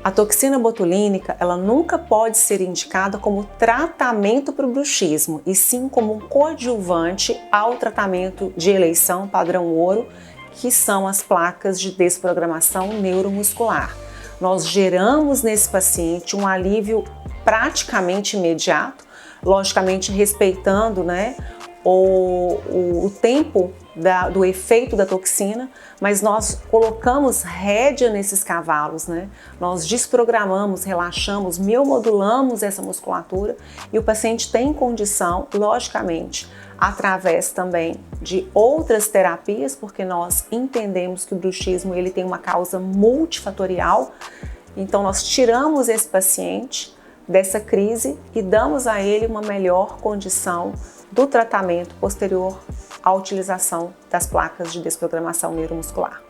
A toxina botulínica, ela nunca pode ser indicada como tratamento para o bruxismo, e sim como um coadjuvante ao tratamento de eleição padrão ouro, que são as placas de desprogramação neuromuscular. Nós geramos nesse paciente um alívio praticamente imediato, logicamente respeitando, o tempo do efeito da toxina, mas nós colocamos rédea nesses cavalos, Nós desprogramamos, relaxamos, miomodulamos essa musculatura e o paciente tem condição, logicamente, através também de outras terapias, porque nós entendemos que o bruxismo ele tem uma causa multifatorial, então nós tiramos esse paciente dessa crise e damos a ele uma melhor condição do tratamento posterior à utilização das placas de desprogramação neuromuscular.